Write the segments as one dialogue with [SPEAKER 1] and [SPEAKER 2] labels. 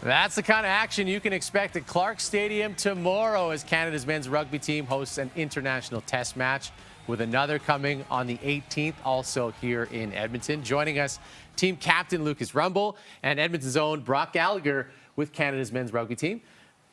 [SPEAKER 1] That's the kind of action you can expect at Clarke Stadium tomorrow as Canada's men's rugby team hosts an international test match, with another coming on the 18th, also here in Edmonton. Joining us, team captain Lucas Rumball and Edmonton's own Brock Gallagher with Canada's men's rugby team.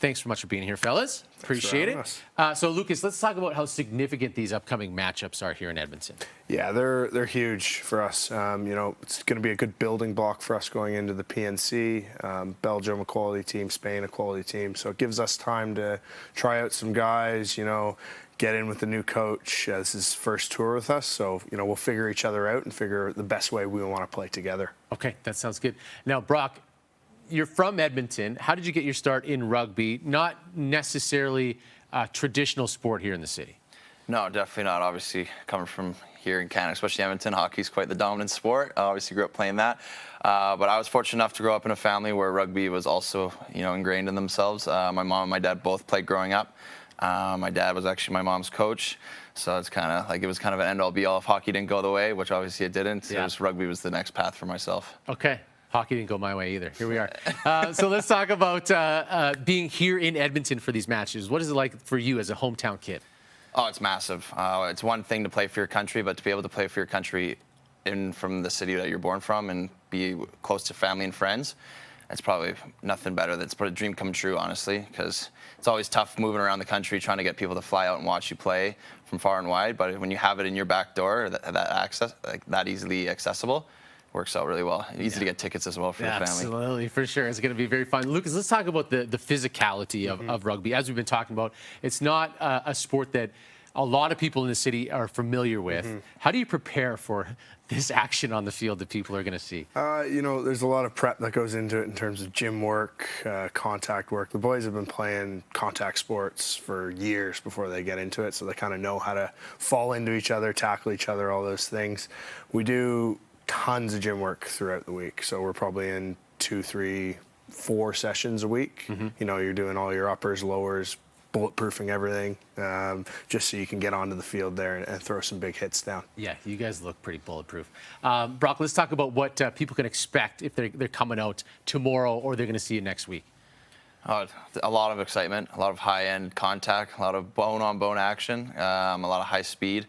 [SPEAKER 1] Thanks so much for being here, fellas. Appreciate it. So, Lucas, let's talk about how significant these upcoming matchups are here in Edmonton.
[SPEAKER 2] Yeah, they're huge for us. It's going to be a good building block for us going into the PNC. Belgium, a quality team. Spain, a quality team. So it gives us time to try out some guys, get in with the new coach. This is his first tour with us. So, we'll figure each other out and figure the best way we want to play together. Okay, that sounds good. Now, Brock, you're from Edmonton. How did you get your start in rugby? Not necessarily a traditional sport here in the city.
[SPEAKER 3] No, definitely not. Obviously, coming from here in Canada, especially Edmonton, hockey is quite the dominant sport. I obviously grew up playing that. But I was fortunate enough to grow up in a family where rugby was also, ingrained in themselves. My mom and my dad both played growing up. My dad was actually my mom's coach. So it's kind of like it was kind of an end-all be-all if hockey didn't go the way, which obviously it didn't. Yeah. Rugby was the next path for myself. Okay.
[SPEAKER 1] Hockey didn't go my way either. Here we are. So let's talk about being here in Edmonton for these matches. What is it like for you as a hometown kid?
[SPEAKER 3] Oh, it's massive. It's one thing to play for your country, but to be able to play for your country from the city that you're born from and be close to family and friends, it's probably nothing better. That's a dream come true, honestly, because it's always tough moving around the country trying to get people to fly out and watch you play from far and wide. But when you have it in your back door, that easily accessible, works out really well. Easy to get tickets as well for the family.
[SPEAKER 1] Absolutely, for sure. It's going to be very fun. Lucas, let's talk about the physicality of rugby. As we've been talking about, it's not a sport that a lot of people in the city are familiar with. How do you prepare for this action on the field that people are going to see?
[SPEAKER 2] There's a lot of prep that goes into it in terms of gym work, contact work. The boys have been playing contact sports for years before they get into it, so they kind of know how to fall into each other, tackle each other, all those things. We do tons of gym work throughout the week, so we're probably in 2, 3, 4 sessions a week. You're doing all your uppers, lowers, bulletproofing everything, just so you can get onto the field there and throw some big hits down. Yeah,
[SPEAKER 1] you guys look pretty bulletproof. Brock, let's talk about what people can expect if they're coming out tomorrow or they're going to see you next week.
[SPEAKER 3] A lot of excitement, a lot of high-end contact, a lot of bone-on-bone action, a lot of high speed.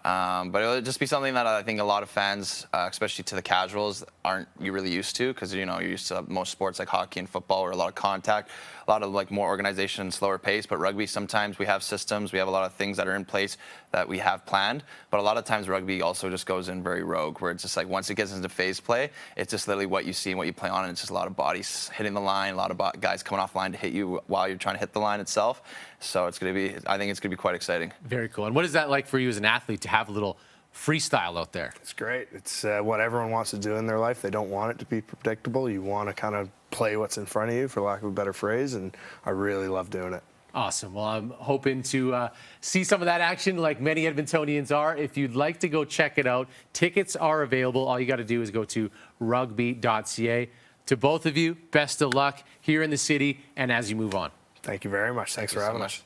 [SPEAKER 3] But it'll just be something that I think a lot of fans, especially to the casuals, aren't really used to, because you're used to most sports like hockey and football where a lot of contact, a lot of more organization and slower pace. But rugby, sometimes we have systems, we have a lot of things that are in place that we have planned. But a lot of times rugby also just goes in very rogue, where it's just like once it gets into phase play, it's just literally what you see and what you play on, and it's just a lot of bodies hitting the line, a lot of guys coming off line to hit you while you're trying to hit the line itself. So I think it's going to be quite exciting.
[SPEAKER 1] Very cool. And what is that like for you as an athlete to have a little freestyle out there?
[SPEAKER 2] It's great. It's what everyone wants to do in their life. They don't want it to be predictable. You want to kind of play what's in front of you, for lack of a better phrase, and I really love doing it.
[SPEAKER 1] Awesome. Well, I'm hoping to see some of that action like many Edmontonians are. If you'd like to go check it out, tickets are available. All you got to do is go to rugby.ca. To both of you, best of luck here in the city and as you move on.
[SPEAKER 2] Thank you very much. Thanks for having us.